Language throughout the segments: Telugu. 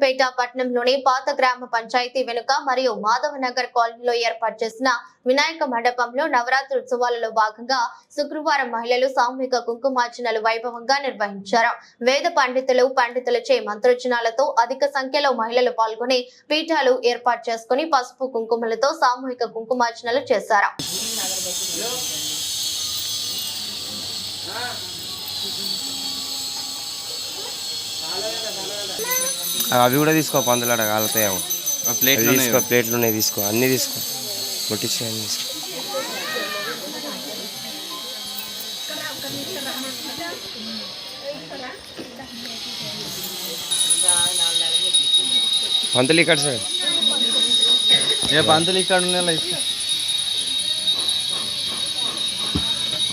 నారాయణపేట పట్టణంలోని పాత గ్రామ పంచాయతీ వెనుక మరియు మాధవనగర్ కాలనీలో ఏర్పాటు చేసిన వినాయక మండపంలో నవరాత్రి ఉత్సవాలలో భాగంగా శుక్రవారం మహిళలు సామూహిక కుంకుమార్చనలు వైభవంగా నిర్వహించారు. వేద పండితులచే మంత్రోచ్చరణలతో అధిక సంఖ్యలో మహిళలు పాల్గొని పీఠాలు ఏర్పాటు చేసుకుని పసుపు కుంకుమలతో సామూహిక కుంకుమార్చనలు చేశారు. అవి కూడా తీసుకో, పందులు అక్కడ కాలుతాయేమో. ప్లేట్లు ఉన్నాయి, తీసుకో, అన్నీ తీసుకో, ముట్టించి అన్నీ తీసుకో. పంతులు ఇక్కడ సార్, పంతులు ఇక్కడ ఉన్నాయి.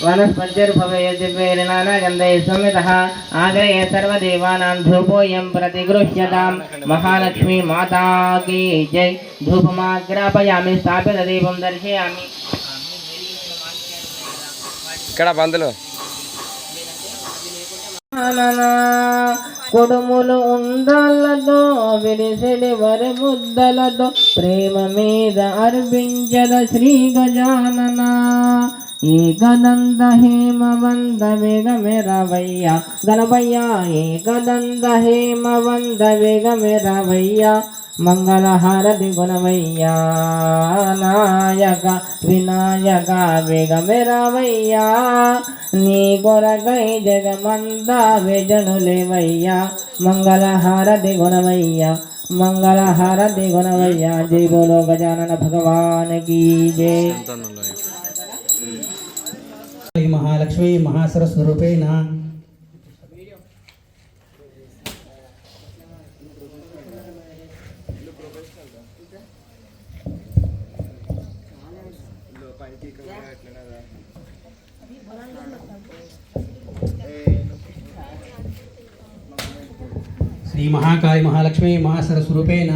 वनस्पतिर्भवेद्भिर्नानागन्धैः संवितः आग्रहे सर्वदेवानां धूपोऽयं प्रतिगृह्यतां। महालक्ष्मी माता की जय। धूपमाग्रापयामि, स्थापित दीपं दर्शयामि। ఇక్కడ పంతులు కుడుములు ఉండాలతో విరిసెడి వరి ముద్దలతో ప్రేమ మీద అర్పించద శ్రీ గజానన. ఏకదంత హేమవంత వేగమెరవయ్య గణపయ్య, ఏకదంత హేమవంత వేగమెరవయ్య. మంగళహారతి గుణవయ్య నాయక వినాయక వేగమెరవయ్య. నీ కొరకై జగమంతా వేజనులేవయ్య. మంగళహారతి గుణవయ్య, మంగళహారతి గుణవయ్య. జై బోలో గజానన భగవాన్ की जय। महालक्ष्मी महासरस्वरूपेण श्री महाकाली महालक्ष्मी महासरस्वरूपेण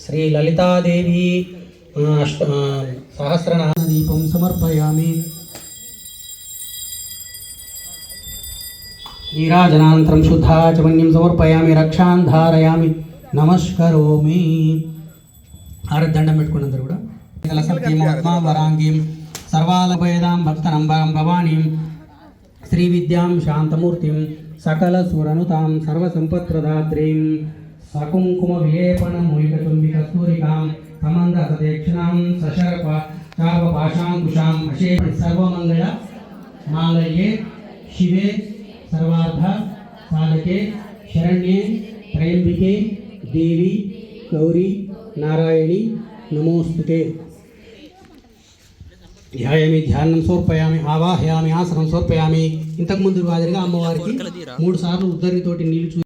श्री ललिता देवी सहस्रनाम दीपं समर्पयामि। नीराजनानन्तरं शुद्धाचमन्यं समर्पयामि, रक्षां धारयामि, नमस्करोमि। आरद्దండం పెట్టుకున్నందరూ కూడా కలసల్కి మహాత్మా వరాంగీం సర్వాలభయదాం భక్తనంబరం భవానీం శ్రీ విద్యాం శాంతమూర్తిం సకల సురనుతాం సర్వసంపత్ప్రదాత్రీం సకుంకుమ విలేపన మోహికచుంబిక స్తూరికాం సమంద సదేక్షణాం సశర్ప చాప పాశాంకుశాం అశే సర్వమంగళ మాంగళ్యే శివే सर्वार्थ साधके शरण्ये त्रयंबिके देवी गौरी नारायणी नमोस्तुते। ध्यायामि, ध्यानं समर्पयामि, आवाहयामि, आसनं समर्पयामि। इंतकु मुंदु मादिरिगा अम्मवारिकी 3 सार्लु उद्धरणितोटी नीళ్లు